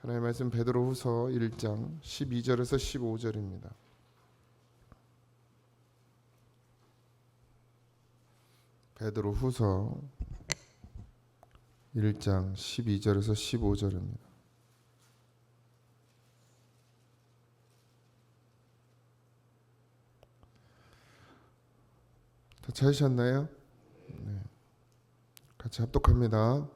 하나님의 말씀 베드로후서 1장 12절에서 15절입니다. 베드로후서 1장 12절에서 15절입니다. 다 찾으셨나요? 네. 같이 합독합니다.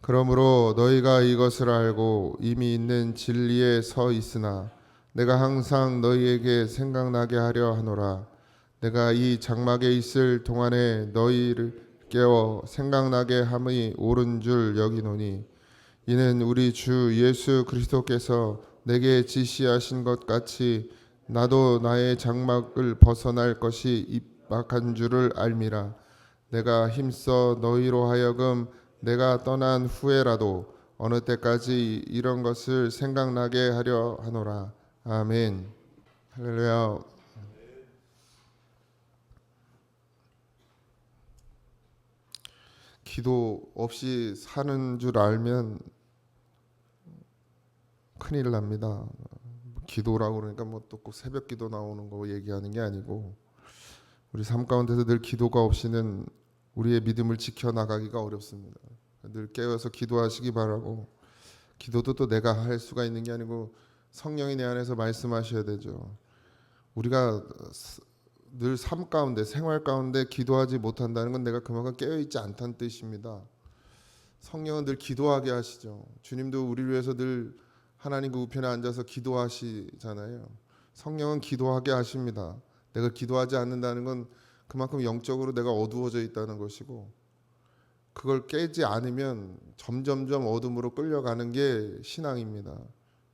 그러므로 너희가 이것을 알고 이미 있는 진리에 서 있으나 내가 항상 너희에게 생각나게 하려 하노라. 내가 이 장막에 있을 동안에 너희를 깨워 생각나게 함이 옳은 줄 여기노니 이는 우리 주 예수 그리스도께서 내게 지시하신 것 같이 나도 나의 장막을 벗어날 것이 입박한 줄을 알미라. 내가 힘써 너희로 하여금 내가 떠난 후에라도 어느 때까지 이런 것을 생각나게 하려 하노라. 아멘. 할렐루야. 기도 없이 사는 줄 알면 큰일 납니다. 기도라고 그러니까 뭐 또 꼭 새벽 기도 나오는 거 얘기하는 게 아니고 우리 삶 가운데서 늘 기도가 없이는 우리의 믿음을 지켜나가기가 어렵습니다. 늘 깨어서 기도하시기 바라고, 기도도 또 내가 할 수가 있는 게 아니고 성령이 내 안에서 말씀하셔야 되죠. 우리가 늘 삶 가운데, 생활 가운데 기도하지 못한다는 건 내가 그만큼 깨어있지 않다는 뜻입니다. 성령은 늘 기도하게 하시죠. 주님도 우리를 위해서 늘 하나님 그 우편에 앉아서 기도하시잖아요. 성령은 기도하게 하십니다. 내가 기도하지 않는다는 건 그만큼 영적으로 내가 어두워져 있다는 것이고, 그걸 깨지 않으면 점점점 어둠으로 끌려가는 게 신앙입니다.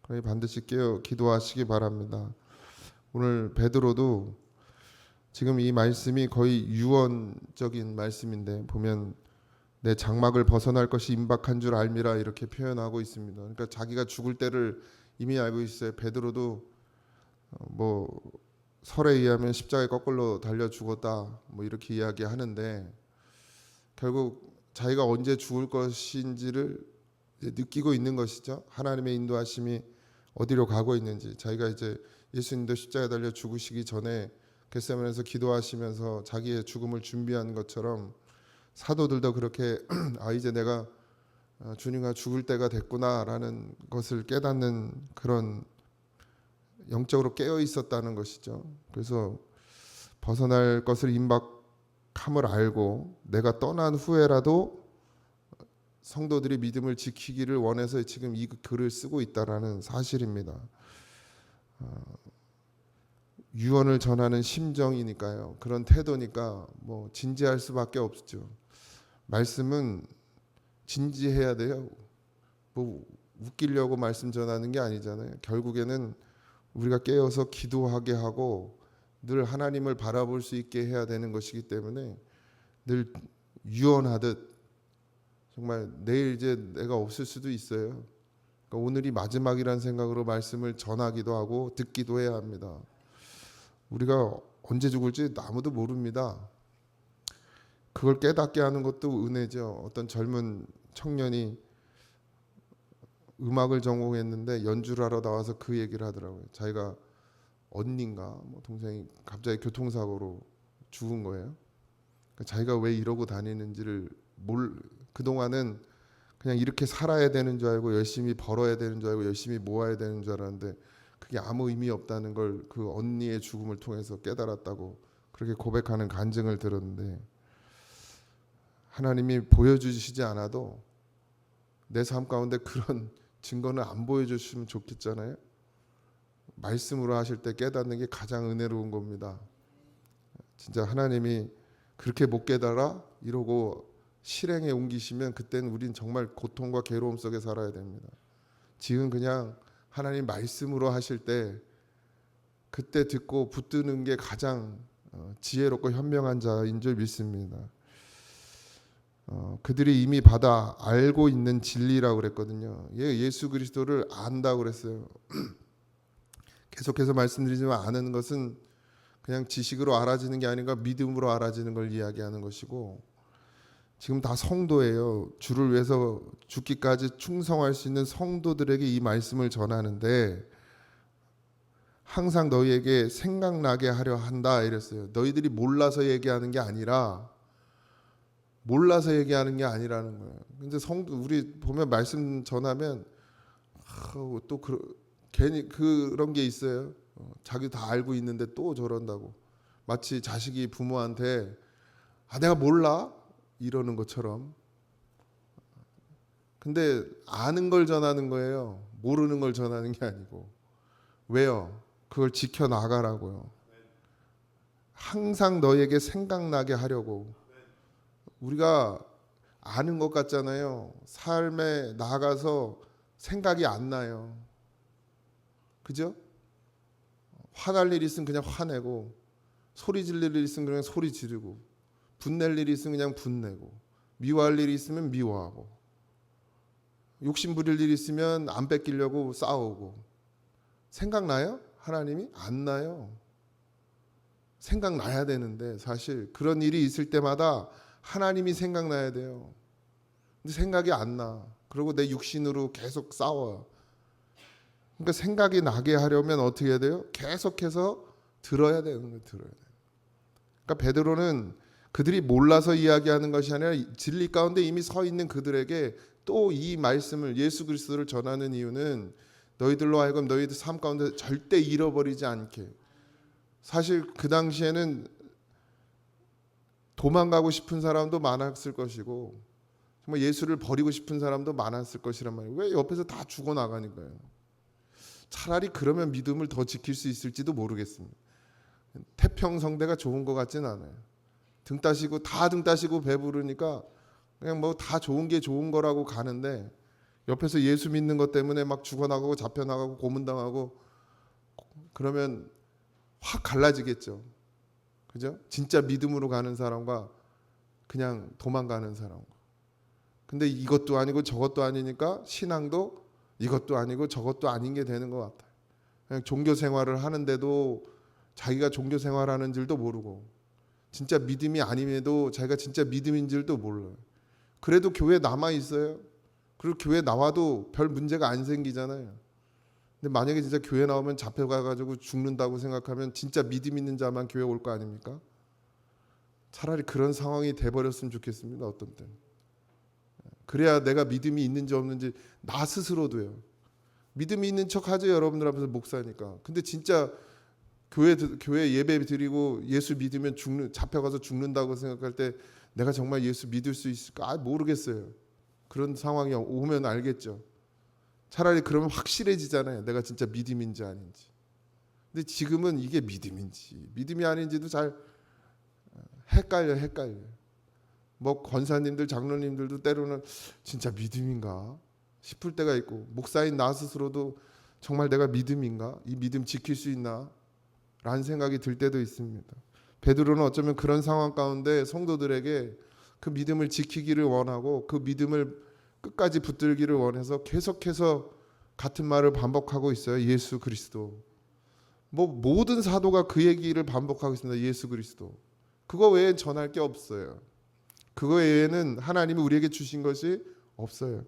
그러니 반드시 깨어 기도하시기 바랍니다. 오늘 베드로도 지금 이 말씀이 거의 유언적인 말씀인데 보면 내 장막을 벗어날 것이 임박한 줄 알미라 이렇게 표현하고 있습니다. 그러니까 자기가 죽을 때를 이미 알고 있어요. 베드로도 뭐 설에 의하면 십자가에 거꾸로 달려 죽었다 뭐 이렇게 이야기하는데, 결국 자기가 언제 죽을 것인지를 느끼고 있는 것이죠. 하나님의 인도하심이 어디로 가고 있는지. 자기가 이제 예수님도 십자가에 달려 죽으시기 전에 겟세마네에서 기도하시면서 자기의 죽음을 준비한 것처럼 사도들도 그렇게 이제 내가 주님과 죽을 때가 됐구나라는 것을 깨닫는 그런 영적으로 깨어 있었다는 것이죠. 그래서 벗어날 것을 임박함을 알고 내가 떠난 후에라도 성도들이 믿음을 지키기를 원해서 지금 이 글을 쓰고 있다라는 사실입니다. 유언을 전하는 심정이니까요. 그런 태도니까 뭐 진지할 수밖에 없죠. 말씀은 진지해야 돼요. 뭐 웃기려고 말씀 전하는 게 아니잖아요. 결국에는 우리가 깨어서 기도하게 하고 늘 하나님을 바라볼 수 있게 해야 되는 것이기 때문에 늘 유언하듯 정말 내일 이제 내가 없을 수도 있어요. 그러니까 오늘이 마지막이라는 생각으로 말씀을 전하기도 하고 듣기도 해야 합니다. 우리가 언제 죽을지 아무도 모릅니다. 그걸 깨닫게 하는 것도 은혜죠. 어떤 젊은 청년이 음악을 전공했는데 연주를 하러 나와서 그 얘기를 하더라고요. 자기가 언니인가 뭐 동생이 갑자기 교통사고로 죽은 거예요. 그러니까 자기가 왜 이러고 다니는지를 그동안은 그냥 이렇게 살아야 되는 줄 알고 열심히 벌어야 되는 줄 알고 열심히 모아야 되는 줄 알았는데 그게 아무 의미 없다는 걸 그 언니의 죽음을 통해서 깨달았다고 그렇게 고백하는 간증을 들었는데, 하나님이 보여주시지 않아도 내 삶 가운데 그런 증거는 안 보여주시면 좋겠잖아요. 말씀으로 하실 때 깨닫는 게 가장 은혜로운 겁니다. 진짜 하나님이 그렇게 못 깨달아 이러고 실행에 옮기시면 그때는 우린 정말 고통과 괴로움 속에 살아야 됩니다. 지금 그냥 하나님 말씀으로 하실 때 그때 듣고 붙드는 게 가장 지혜롭고 현명한 자인 줄 믿습니다. 그들이 이미 받아 알고 있는 진리라고 그랬거든요. 예수 그리스도를 안다고 그랬어요. 계속해서 말씀드리지만 아는 것은 그냥 지식으로 알아지는 게 아닌가 믿음으로 알아지는 걸 이야기하는 것이고, 지금 다 성도예요. 주를 위해서 죽기까지 충성할 수 있는 성도들에게 이 말씀을 전하는데 항상 너희에게 생각나게 하려 한다 이랬어요. 너희들이 몰라서 얘기하는 게 아니라 몰라서 얘기하는 게 아니라는 거예요. 근데 성도 우리 보면 말씀 전하면 또 괜히 그런 게 있어요. 자기 다 알고 있는데 또 저런다고. 마치 자식이 부모한테 내가 몰라 이러는 것처럼. 근데 아는 걸 전하는 거예요. 모르는 걸 전하는 게 아니고. 왜요? 그걸 지켜 나가라고요. 항상 너에게 생각나게 하려고. 우리가 아는 것 같잖아요. 삶에 나가서 생각이 안 나요. 그죠? 화날 일 있으면 그냥 화내고, 소리 지를 일 있으면 그냥 소리 지르고, 분낼 일이 있으면 그냥 분내고, 미워할 일이 있으면 미워하고, 욕심 부릴 일이 있으면 안 뺏기려고 싸우고. 생각나요? 하나님이? 안 나요. 생각나야 되는데 사실 그런 일이 있을 때마다 하나님이 생각나야 돼요. 근데 생각이 안 나. 그리고 내 육신으로 계속 싸워. 그러니까 생각이 나게 하려면 어떻게 해야 돼요? 계속해서 들어야 되는 거예요. 들어야 돼요. 그러니까 베드로는 그들이 몰라서 이야기하는 것이 아니라 진리 가운데 이미 서 있는 그들에게 또 이 말씀을 예수 그리스도를 전하는 이유는 너희들로 하여금 너희들 삶 가운데 절대 잃어버리지 않게. 사실 그 당시에는 도망가고 싶은 사람도 많았을 것이고 정말 예수를 버리고 싶은 사람도 많았을 것이란 말이에요. 왜 옆에서 다 죽어나가니까요. 차라리 그러면 믿음을 더 지킬 수 있을지도 모르겠습니다. 태평성대가 좋은 것 같진 않아요. 등 따시고 배부르니까 그냥 뭐 다 좋은 게 좋은 거라고 가는데 옆에서 예수 믿는 것 때문에 막 죽어나가고 잡혀나가고 고문당하고 그러면 확 갈라지겠죠. 그죠? 진짜 믿음으로 가는 사람과 그냥 도망가는 사람과. 근데 이것도 아니고 저것도 아니니까 신앙도 이것도 아니고 저것도 아닌 게 되는 것 같아요. 그냥 종교 생활을 하는데도 자기가 종교 생활하는 줄도 모르고 진짜 믿음이 아님에도 자기가 진짜 믿음인 줄도 몰라요. 그래도 교회 남아 있어요. 그리고 교회 나와도 별 문제가 안 생기잖아요. 근데 만약에 진짜 교회 나오면 잡혀가가지고 죽는다고 생각하면 진짜 믿음 있는 자만 교회 올 거 아닙니까? 차라리 그런 상황이 돼버렸으면 좋겠습니다. 어떤 때는. 그래야 내가 믿음이 있는지 없는지 나 스스로도요. 믿음이 있는 척하죠. 여러분들 앞에서 목사니까. 근데 진짜 교회 예배 드리고 예수 믿으면 잡혀가서 죽는다고 생각할 때 내가 정말 예수 믿을 수 있을까? 모르겠어요. 그런 상황이 오면 알겠죠. 차라리 그러면 확실해지잖아요. 내가 진짜 믿음인지 아닌지. 근데 지금은 이게 믿음인지 믿음이 아닌지도 잘 헷갈려. 뭐 권사님들 장로님들도 때로는 진짜 믿음인가 싶을 때가 있고 목사인 나 스스로도 정말 내가 믿음인가? 이 믿음 지킬 수 있나? 라는 생각이 들 때도 있습니다. 베드로는 어쩌면 그런 상황 가운데 성도들에게 그 믿음을 지키기를 원하고 그 믿음을 끝까지 붙들기를 원해서 계속해서 같은 말을 반복하고 있어요. 예수 그리스도. 뭐 모든 사도가 그 얘기를 반복하고 있습니다. 예수 그리스도. 그거 외에 전할 게 없어요. 그거 외에는 하나님이 우리에게 주신 것이 없어요.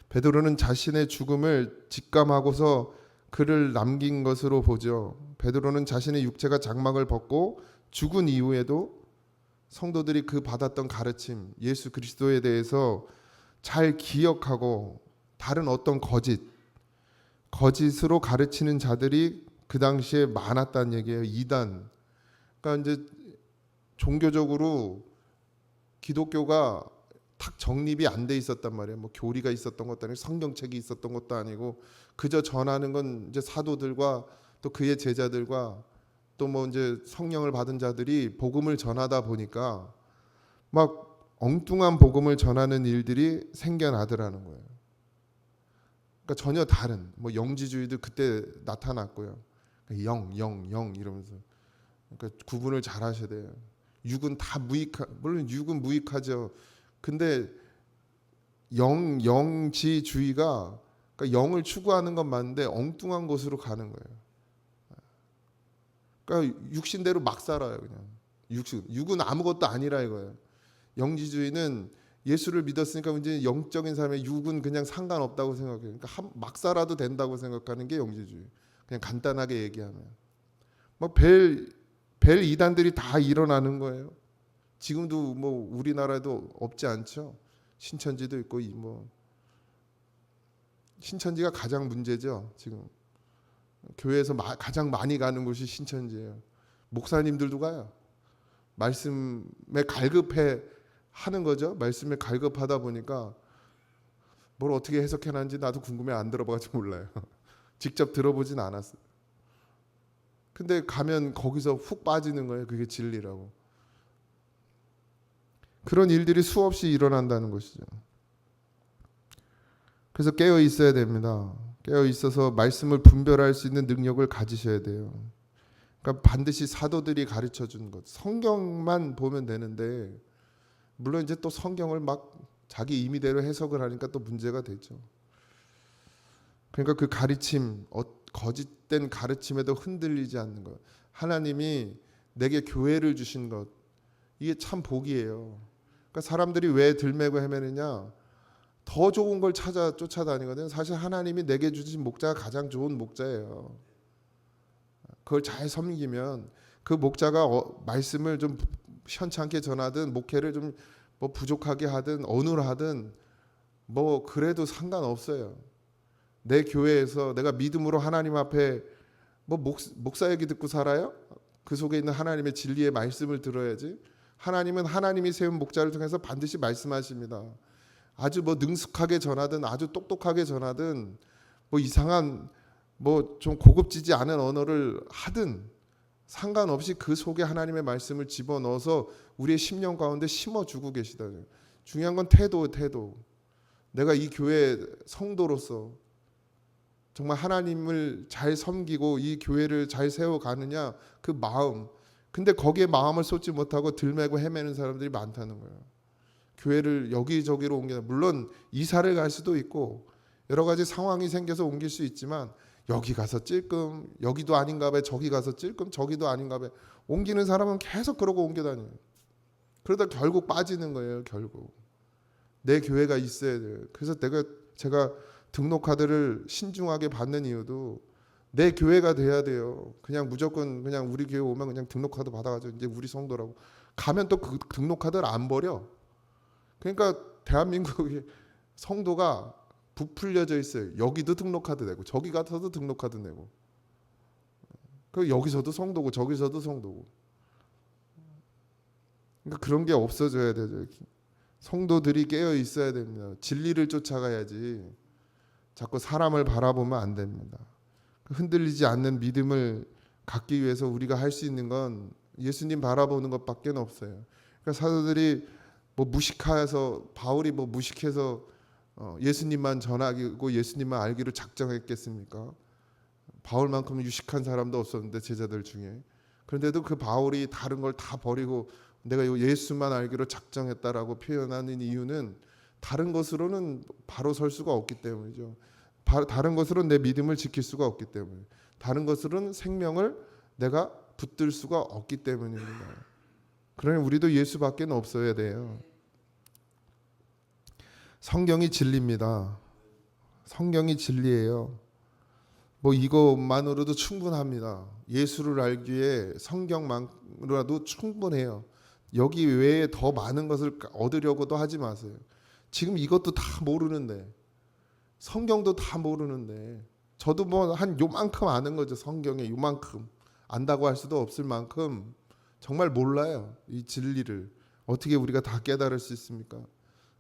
베드로는 자신의 죽음을 직감하고서 글을 남긴 것으로 보죠. 베드로는 자신의 육체가 장막을 벗고 죽은 이후에도 성도들이 그 받았던 가르침, 예수 그리스도에 대해서 잘 기억하고 다른 어떤 거짓으로 가르치는 자들이 그 당시에 많았다는 얘기예요. 이단. 그러니까 이제 종교적으로 기독교가 탁 정립이 안 돼 있었단 말이에요. 뭐 교리가 있었던 것도 아니고 성경책이 있었던 것도 아니고 그저 전하는 건 이제 사도들과 또 그의 제자들과 또 뭐 이제 성령을 받은 자들이 복음을 전하다 보니까 막 엉뚱한 복음을 전하는 일들이 생겨나더라는 거예요. 그러니까 전혀 다른 뭐 영지주의도 그때 나타났고요. 영 이러면서 그러니까 구분을 잘 하셔야 돼요. 육은 다 물론 육은 무익하죠. 근데 영지주의가 그러니까 영을 추구하는 건 맞는데 엉뚱한 곳으로 가는 거예요. 그러니까 육신대로 막 살아요. 그냥 육은 아무것도 아니라 이거예요. 영지주의는 예수를 믿었으니까 이제 영적인 삶의 육은 그냥 상관없다고 생각해요. 그러니까 막 살아도 된다고 생각하는 게 영지주의. 그냥 간단하게 얘기하면 벨 이단들이 다 일어나는 거예요. 지금도 뭐 우리나라에도 없지 않죠. 신천지도 있고 신천지가 가장 문제죠. 지금 교회에서 가장 많이 가는 곳이 신천지예요. 목사님들도 가요. 말씀에 갈급해 하는 거죠. 말씀에 갈급하다 보니까 뭘 어떻게 해석해놨는지 나도 궁금해. 안 들어봐가지고 몰라요. 직접 들어보진 않았어요. 근데 가면 거기서 훅 빠지는 거예요. 그게 진리라고. 그런 일들이 수없이 일어난다는 것이죠. 그래서 깨어 있어야 됩니다. 깨어 있어서 말씀을 분별할 수 있는 능력을 가지셔야 돼요. 그러니까 반드시 사도들이 가르쳐 준 것, 성경만 보면 되는데, 물론 이제 또 성경을 막 자기 임의대로 해석을 하니까 또 문제가 되죠. 그러니까 그 가르침, 거짓된 가르침에도 흔들리지 않는 것, 하나님이 내게 교회를 주신 것, 이게 참 복이에요. 그러니까 사람들이 왜 들매고 헤매느냐, 더 좋은 걸 쫓아다니거든요. 사실 하나님이 내게 주신 목자가 가장 좋은 목자예요. 그걸 잘 섬기면 그 목자가 말씀을 좀 현찮게 전하든 목회를 좀 뭐 부족하게 하든 어눌하든 뭐 그래도 상관없어요. 내 교회에서 내가 믿음으로 하나님 앞에 뭐 목사 얘기 듣고 살아요? 그 속에 있는 하나님의 진리의 말씀을 들어야지. 하나님은 하나님이 세운 목자를 통해서 반드시 말씀하십니다. 아주 뭐 능숙하게 전하든 아주 똑똑하게 전하든 뭐 이상한 뭐 좀 고급지지 않은 언어를 하든 상관없이 그 속에 하나님의 말씀을 집어넣어서 우리의 심령 가운데 심어주고 계시다. 중요한 건 태도. 내가 이 교회 성도로서 정말 하나님을 잘 섬기고 이 교회를 잘 세워가느냐, 그 마음. 근데 거기에 마음을 쏟지 못하고 들매고 헤매는 사람들이 많다는 거예요. 교회를 여기저기로 옮겨, 물론 이사를 갈 수도 있고 여러 가지 상황이 생겨서 옮길 수 있지만, 여기 가서 찔끔, 여기도 아닌가 봐, 저기 가서 찔끔, 저기도 아닌가 봐. 옮기는 사람은 계속 그러고 옮겨 다녀요. 그러다 결국 빠지는 거예요. 결국 내 교회가 있어야 돼요. 그래서 제가 등록 카드를 신중하게 받는 이유도 내 교회가 돼야 돼요. 그냥 무조건 그냥 우리 교회 오면 그냥 등록 카드 받아가지고 이제 우리 성도라고 가면 또 그 등록 카드를 안 버려. 그러니까 대한민국의 성도가 부풀려져 있어요. 여기도 등록카드 내고 저기 가서도 등록카드 내고, 그 여기서도 성도고 저기서도 성도고. 그러니까 그런 게 없어져야 되죠. 성도들이 깨어 있어야 됩니다. 진리를 쫓아가야지 자꾸 사람을 바라보면 안 됩니다. 흔들리지 않는 믿음을 갖기 위해서 우리가 할 수 있는 건 예수님 바라보는 것밖에 없어요. 그러니까 사도들이 뭐 무식해서, 바울이 뭐 무식해서 예수님만 전하고 예수님만 알기로 작정했겠습니까? 바울만큼 유식한 사람도 없었는데 제자들 중에. 그런데도 그 바울이 다른 걸 다 버리고 내가 예수만 알기로 작정했다라고 표현하는 이유는 다른 것으로는 바로 설 수가 없기 때문이죠. 다른 것으로는 내 믿음을 지킬 수가 없기 때문에, 다른 것으로는 생명을 내가 붙들 수가 없기 때문입니다. 그러니 우리도 예수밖에 없어야 돼요. 성경이 진리입니다. 성경이 진리예요. 뭐 이것만으로도 충분합니다. 예수를 알기에 성경만으로도 충분해요. 여기 외에 더 많은 것을 얻으려고도 하지 마세요. 지금 이것도 다 모르는데, 성경도 다 모르는데, 저도 뭐 한 요만큼 아는 거죠. 성경에 요만큼 안다고 할 수도 없을 만큼 정말 몰라요. 이 진리를 어떻게 우리가 다 깨달을 수 있습니까?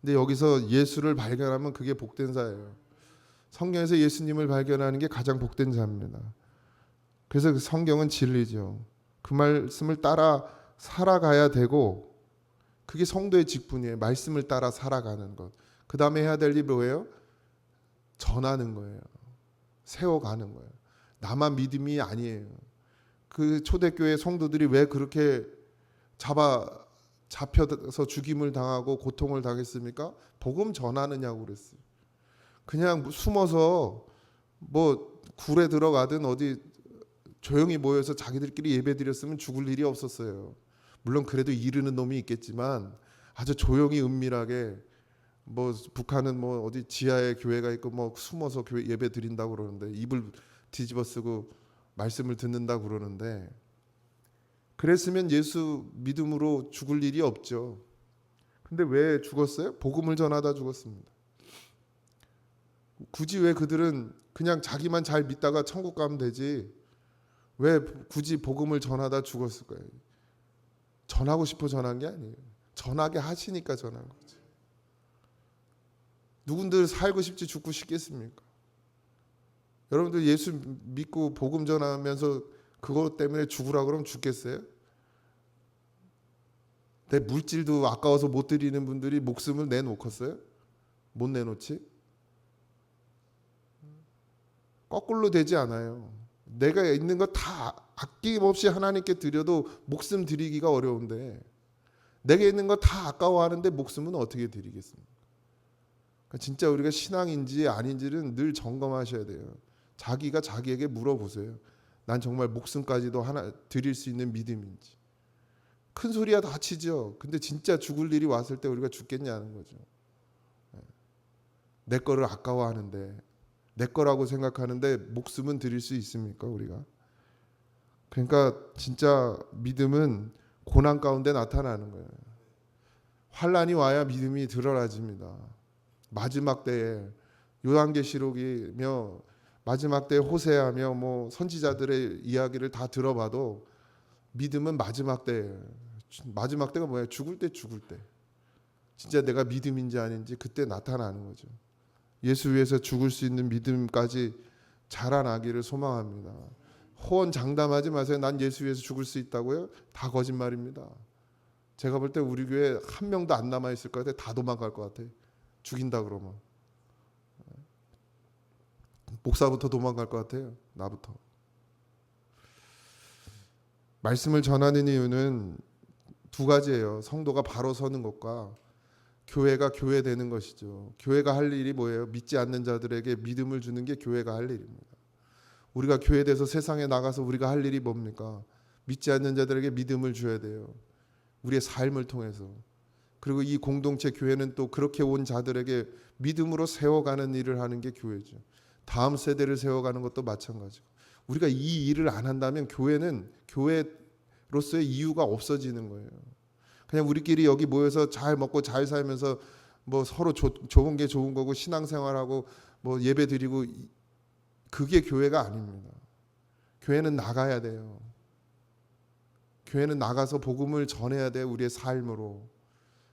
근데 여기서 예수를 발견하면 그게 복된 자예요. 성경에서 예수님을 발견하는 게 가장 복된 자입니다. 그래서 그 성경은 진리죠. 그 말씀을 따라 살아가야 되고, 그게 성도의 직분이에요. 말씀을 따라 살아가는 것. 그 다음에 해야 될 일이 뭐예요? 전하는 거예요. 세워가는 거예요. 나만 믿음이 아니에요. 그 초대교회 성도들이 왜 그렇게 잡혀서 죽임을 당하고 고통을 당했습니까? 복음 전하느냐고 그랬어요. 그냥 숨어서 뭐 굴에 들어가든 어디 조용히 모여서 자기들끼리 예배 드렸으면 죽을 일이 없었어요. 물론 그래도 이르는 놈이 있겠지만 아주 조용히 은밀하게 뭐 북한은 뭐 어디 지하에 교회가 있고 뭐 숨어서 교회 예배 드린다고 그러는데 입을 뒤집어 쓰고 말씀을 듣는다고 그러는데 그랬으면 예수 믿음으로 죽을 일이 없죠. 근데 왜 죽었어요? 복음을 전하다 죽었습니다. 굳이 왜 그들은 그냥 자기만 잘 믿다가 천국 가면 되지 왜 굳이 복음을 전하다 죽었을까요? 전하고 싶어 전한 게 아니에요. 전하게 하시니까 전한 거지. 누군들 살고 싶지 죽고 싶겠습니까? 여러분들 예수 믿고 복음 전하면서 그것 때문에 죽으라 그러면 죽겠어요? 내 물질도 아까워서 못 드리는 분들이 목숨을 내놓겠어요? 못 내놓지? 거꾸로 되지 않아요. 내가 있는 거 다 아낌없이 하나님께 드려도 목숨 드리기가 어려운데 내게 있는 거 다 아까워하는데 목숨은 어떻게 드리겠습니까? 그러니까 진짜 우리가 신앙인지 아닌지는 늘 점검하셔야 돼요. 자기가 자기에게 물어보세요. 난 정말 목숨까지도 하나 드릴 수 있는 믿음인지. 큰 소리야 다치죠. 근데 진짜 죽을 일이 왔을 때 우리가 죽겠냐는 거죠. 내 거를 아까워하는데 내 거라고 생각하는데 목숨은 드릴 수 있습니까 우리가? 그러니까 진짜 믿음은 고난 가운데 나타나는 거예요. 환란이 와야 믿음이 드러나집니다. 마지막 때에 요한계시록이며 마지막 때에 호세아며 뭐 선지자들의 이야기를 다 들어봐도 믿음은 마지막 때예요. 마지막 때가 뭐예요? 죽을 때 죽을 때. 진짜 내가 믿음인지 아닌지 그때 나타나는 거죠. 예수 위해서 죽을 수 있는 믿음까지 자라나기를 소망합니다. 호언 장담하지 마세요. 난 예수 위해서 죽을 수 있다고요? 다 거짓말입니다. 제가 볼 때 우리 교회 한 명도 안 남아 있을 것 같아요. 다 도망갈 것 같아요. 죽인다 그러면. 목사부터 도망갈 것 같아요. 나부터. 말씀을 전하는 이유는 두 가지예요. 성도가 바로 서는 것과 교회가 교회되는 것이죠. 교회가 할 일이 뭐예요? 믿지 않는 자들에게 믿음을 주는 게 교회가 할 일입니다. 우리가 교회돼서 세상에 나가서 우리가 할 일이 뭡니까? 믿지 않는 자들에게 믿음을 줘야 돼요. 우리의 삶을 통해서. 그리고 이 공동체 교회는 또 그렇게 온 자들에게 믿음으로 세워가는 일을 하는 게 교회죠. 다음 세대를 세워가는 것도 마찬가지고. 우리가 이 일을 안 한다면 교회는 교회로서의 이유가 없어지는 거예요. 그냥 우리끼리 여기 모여서 잘 먹고 잘 살면서 뭐 서로 좋은 게 좋은 거고 신앙생활하고 뭐 예배 드리고 그게 교회가 아닙니다. 교회는 나가야 돼요. 교회는 나가서 복음을 전해야 돼요. 우리의 삶으로.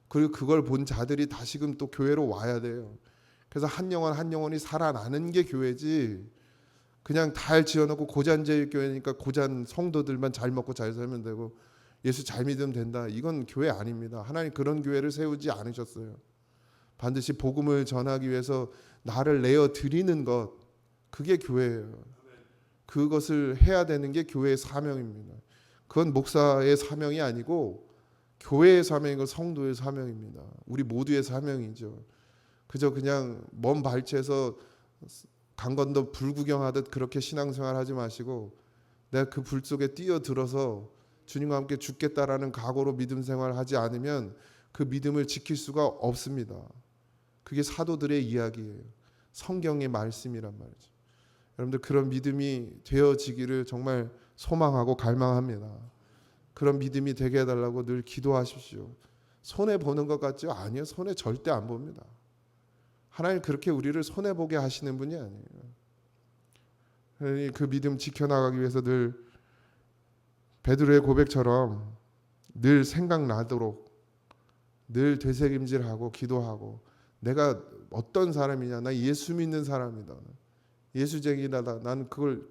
그리고 그걸 본 자들이 다시금 또 교회로 와야 돼요. 그래서 한 영혼 한 영혼이 살아나는 게 교회지 그냥 달 지어놓고 고잔제일 교회니까 고잔 성도들만 잘 먹고 잘 살면 되고 예수 잘 믿으면 된다. 이건 교회 아닙니다. 하나님 그런 교회를 세우지 않으셨어요. 반드시 복음을 전하기 위해서 나를 내어 드리는 것 그게 교회예요. 그것을 해야 되는 게 교회의 사명입니다. 그건 목사의 사명이 아니고 교회의 사명이고 성도의 사명입니다. 우리 모두의 사명이죠. 그저 그냥 먼 발치에서 강건도 불 구경하듯 그렇게 신앙생활 하지 마시고 내가 그 불 속에 뛰어들어서 주님과 함께 죽겠다라는 각오로 믿음 생활하지 않으면 그 믿음을 지킬 수가 없습니다. 그게 사도들의 이야기예요. 성경의 말씀이란 말이죠. 여러분들 그런 믿음이 되어지기를 정말 소망하고 갈망합니다. 그런 믿음이 되게 해달라고 늘 기도하십시오. 손해 보는 것 같죠? 아니요. 손해 절대 안 봅니다. 하나님 그렇게 우리를 손해 보게 하시는 분이 아니에요. 그 믿음 지켜나가기 위해서 늘 베드로의 고백처럼 늘 생각나도록 늘 되새김질하고 기도하고 내가 어떤 사람이냐 나 예수 믿는 사람이다. 예수쟁이다. 나는 그걸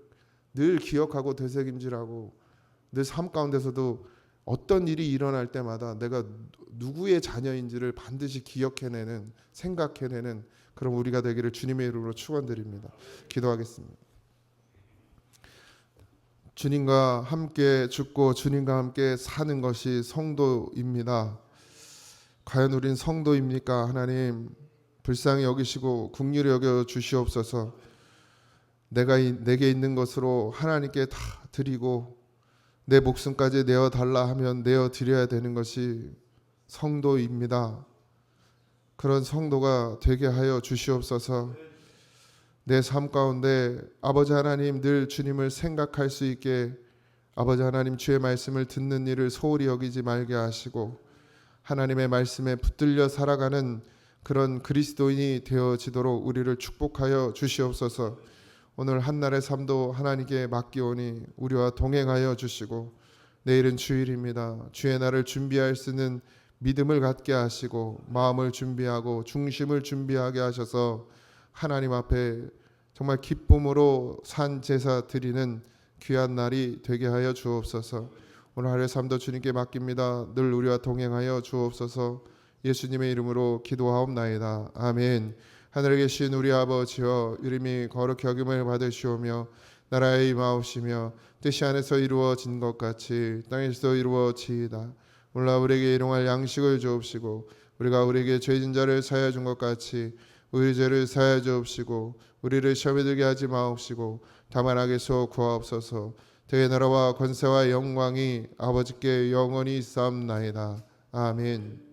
늘 기억하고 되새김질하고 늘 삶 가운데서도 어떤 일이 일어날 때마다 내가 누구의 자녀인지를 반드시 기억해내는 생각해내는 그런 우리가 되기를 주님의 이름으로 축원드립니다. 기도하겠습니다. 주님과 함께 죽고 주님과 함께 사는 것이 성도입니다. 과연 우린 성도입니까? 하나님 불쌍히 여기시고 긍휼히 여겨 주시옵소서. 내게 있는 것으로 하나님께 다 드리고 내 목숨까지 내어 달라 하면 내어 드려야 되는 것이 성도입니다. 그런 성도가 되게 하여 주시옵소서. 내 삶 가운데 아버지 하나님 늘 주님을 생각할 수 있게 아버지 하나님 주의 말씀을 듣는 일을 소홀히 여기지 말게 하시고 하나님의 말씀에 붙들려 살아가는 그런 그리스도인이 되어지도록 우리를 축복하여 주시옵소서. 오늘 한날의 삶도 하나님께 맡기오니 우리와 동행하여 주시고 내일은 주일입니다. 주의 날을 준비할 수 있는 믿음을 갖게 하시고 마음을 준비하고 중심을 준비하게 하셔서 하나님 앞에 정말 기쁨으로 산 제사 드리는 귀한 날이 되게 하여 주옵소서. 오늘 하루의 삶도 주님께 맡깁니다. 늘 우리와 동행하여 주옵소서. 예수님의 이름으로 기도하옵나이다. 아멘. 하늘에 계신 우리 아버지여, 이름이 거룩히 여김을 받으시오며 나라의 임하옵시며 뜻이 하늘에서 이루어진 것 같이 땅에서도 이루어지이다. 오늘 우리에게 일용할 양식을 주옵시고 우리가 우리에게 죄진 자를 사하여 준 것 같이 우리 죄를 사하여 주옵시고 우리를 시험에 들게 하지 마옵시고 다만 악에서 구하옵소서. 대의 나라와 권세와 영광이 아버지께 영원히 있사옵나이다. 아멘.